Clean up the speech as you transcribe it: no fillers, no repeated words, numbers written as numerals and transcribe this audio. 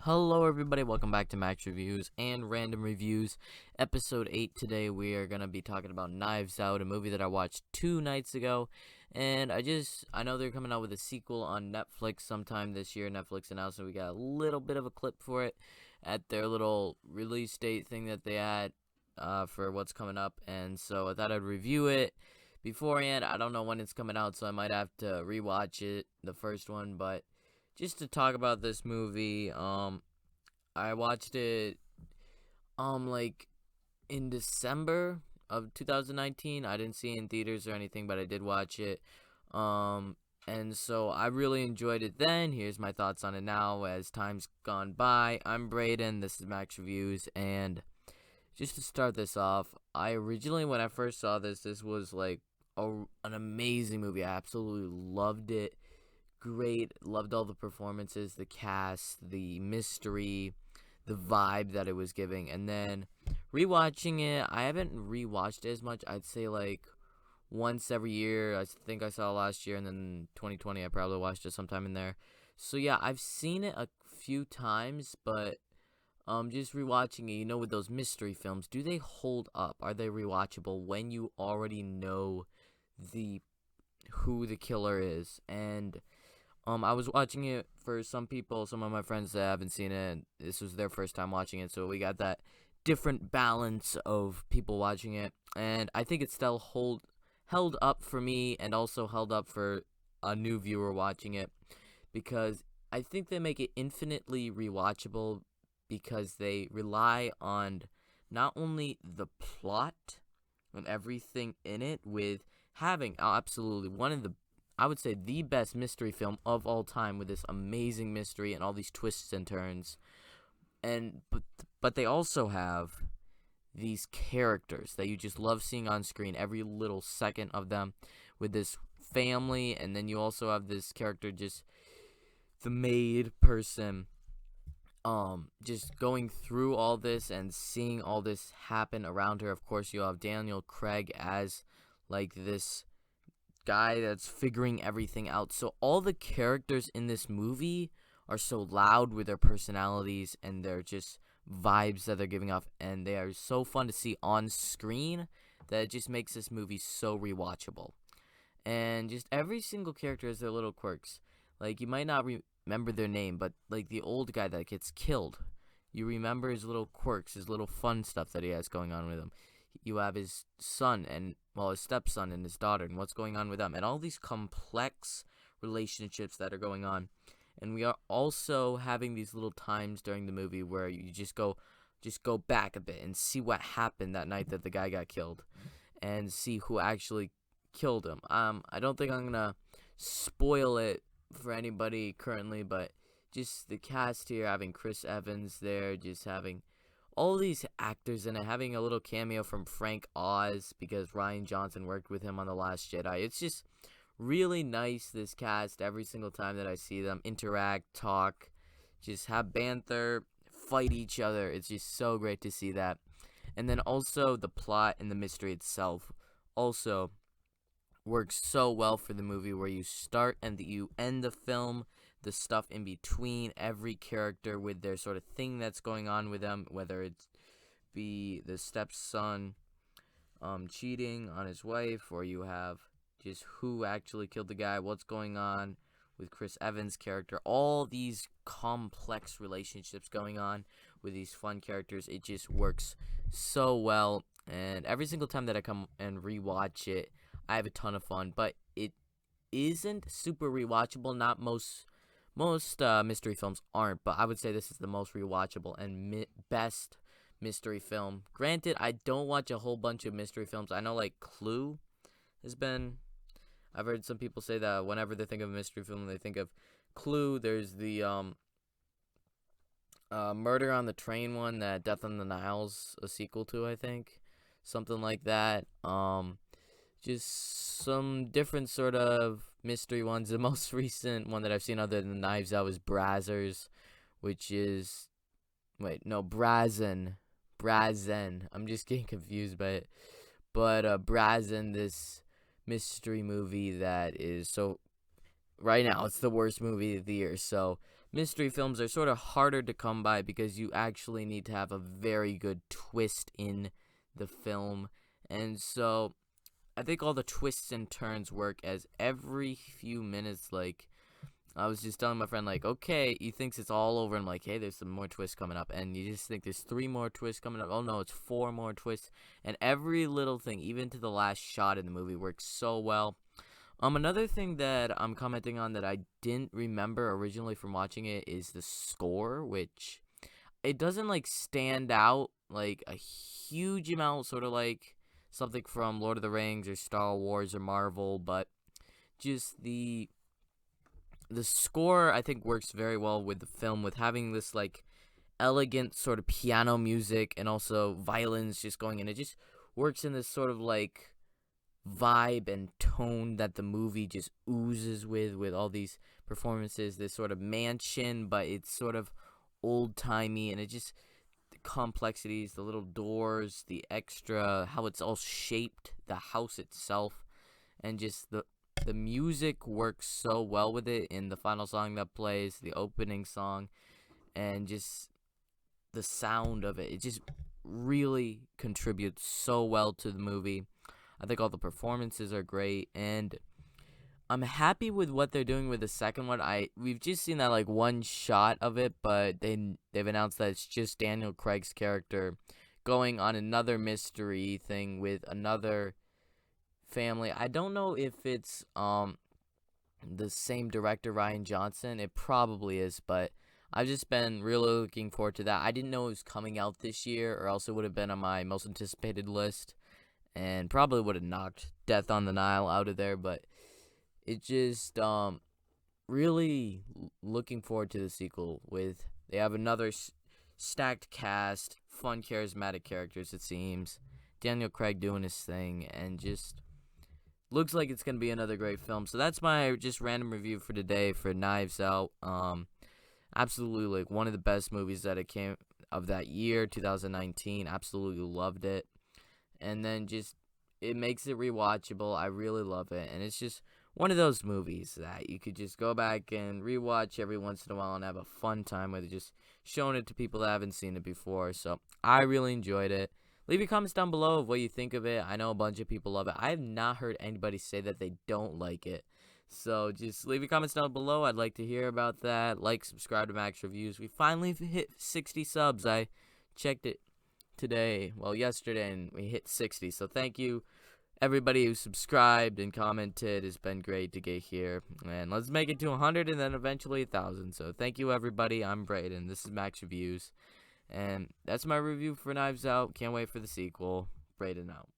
Hello, everybody. Welcome back to Max Reviews and Random Reviews, episode 8. Today, we are going to be talking about Knives Out, a movie that I watched 2 nights ago. And I know they're coming out with a sequel on Netflix sometime this year. Netflix announced that we got a little bit of a clip for it at their little release date thing that they had for what's coming up. And so I thought I'd review it beforehand. I don't know when it's coming out, so I might have to rewatch it, the first one, but just to talk about this movie, I watched it, like in December of 2019. I didn't see it in theaters or anything, but I did watch it. And so I really enjoyed it then. Here's my thoughts on it now as time's gone by. I'm Braden. This is Max Reviews, and just to start this off, when I first saw this was like an amazing movie. I absolutely loved it. Great, loved all the performances, the cast, the mystery, the vibe that it was giving. And then rewatching it, I haven't rewatched it as much. I'd say like once every year. I think I saw it last year, and then 2020 I probably watched it sometime in there. So yeah, I've seen it a few times, but just rewatching it, with those mystery films, do they hold up? Are they rewatchable when you already know the who the killer is? And I was watching it for some people, some of my friends that haven't seen it, and this was their first time watching it, so we got that different balance of people watching it, and I think it's still held up for me, and also held up for a new viewer watching it, because I think they make it infinitely rewatchable, because they rely on not only the plot and everything in it, with having absolutely one of the, I would say, the best mystery film of all time, with this amazing mystery and all these twists and turns. And but they also have these characters that you just love seeing on screen, every little second of them, with this family. And then you also have this character, just the maid person, just going through all this and seeing all this happen around her. Of course, you have Daniel Craig as like this guy that's figuring everything out. So all the characters in this movie are so loud with their personalities and their just vibes that they're giving off, and they are so fun to see on screen that it just makes this movie so rewatchable. And just every single character has their little quirks. Like, you might not remember their name, but like the old guy that gets killed, you remember his little quirks, his little fun stuff that he has going on with him. You have his son and, well, his stepson and his daughter, and what's going on with them, and all these complex relationships that are going on. And we are also having these little times during the movie where you just go back a bit and see what happened that night that the guy got killed, and see who actually killed him. I don't think I'm gonna spoil it for anybody currently, but just the cast here, having Chris Evans there, just having all these actors in it, having a little cameo from Frank Oz, because Rian Johnson worked with him on The Last Jedi. It's just really nice, this cast, every single time that I see them interact, talk, just have banter, fight each other. It's just so great to see that. And then also the plot and the mystery itself also works so well for the movie, where you start and you end the film, the stuff in between, every character with their sort of thing that's going on with them, whether it's be the stepson cheating on his wife, or you have just who actually killed the guy, what's going on with Chris Evans' character, all these complex relationships going on with these fun characters. It just works so well, and every single time that I come and rewatch it, I have a ton of fun. But it isn't super rewatchable. Not most mystery films aren't, but I would say this is the most rewatchable and best mystery film. Granted, I don't watch a whole bunch of mystery films. I know, like, Clue has been, I've heard some people say that whenever they think of a mystery film, they think of Clue. There's the Murder on the Train one that Death on the Nile's a sequel to, I think. Something like that. Just some different sort of mystery ones. The most recent one that I've seen other than Knives Out was Brazzers, which is, Brazen. I'm just getting confused by it. But Brazen, this mystery movie that is so, right now it's the worst movie of the year. So mystery films are sort of harder to come by because you actually need to have a very good twist in the film. And so I think all the twists and turns work, as every few minutes, like, I was just telling my friend, like, okay, he thinks it's all over. I'm like, hey, there's some more twists coming up. And you just think there's 3 more twists coming up. Oh, no, it's 4 more twists. And every little thing, even to the last shot in the movie, works so well. Another thing that I'm commenting on that I didn't remember originally from watching it is the score, which it doesn't, like, stand out, like, a huge amount, sort of like something from Lord of the Rings or Star Wars or Marvel, but just the score, I think, works very well with the film, with having this, like, elegant sort of piano music and also violins just going in. It just works in this sort of, like, vibe and tone that the movie just oozes with all these performances. This sort of mansion, but it's sort of old-timey, and it just, the complexities, the little doors, the extra, how it's all shaped, the house itself, and just the music works so well with it in the final song that plays, the opening song, and just the sound of it. It just really contributes so well to the movie. I think all the performances are great, and I'm happy with what they're doing with the second one. We've just seen that, like, one shot of it, but they've announced that it's just Daniel Craig's character going on another mystery thing with another family. I don't know if it's the same director, Rian Johnson. It probably is, but I've just been really looking forward to that. I didn't know it was coming out this year, or else it would have been on my most anticipated list and probably would have knocked Death on the Nile out of there, but it just really looking forward to the sequel. With they have another stacked cast, fun charismatic characters, it seems, Daniel Craig doing his thing, and just looks like it's going to be another great film. So that's my just random review for today for Knives Out. Absolutely, like, one of the best movies that it came of that year, 2019. Absolutely loved it. And then just, it makes it rewatchable. I really love it. And it's just one of those movies that you could just go back and rewatch every once in a while and have a fun time with it, just showing it to people that haven't seen it before. So I really enjoyed it. Leave your comments down below of what you think of it. I know a bunch of people love it. I have not heard anybody say that they don't like it. So just leave your comments down below. I'd like to hear about that. Like, subscribe to Max Reviews. We finally hit 60 subs. I checked it today, well, yesterday, and we hit 60. So thank you, everybody who subscribed and commented. It's been great to get here. And let's make it to 100 and then eventually 1,000. So thank you, everybody. I'm Braden. This is Max Reviews. And that's my review for Knives Out. Can't wait for the sequel. Braden out.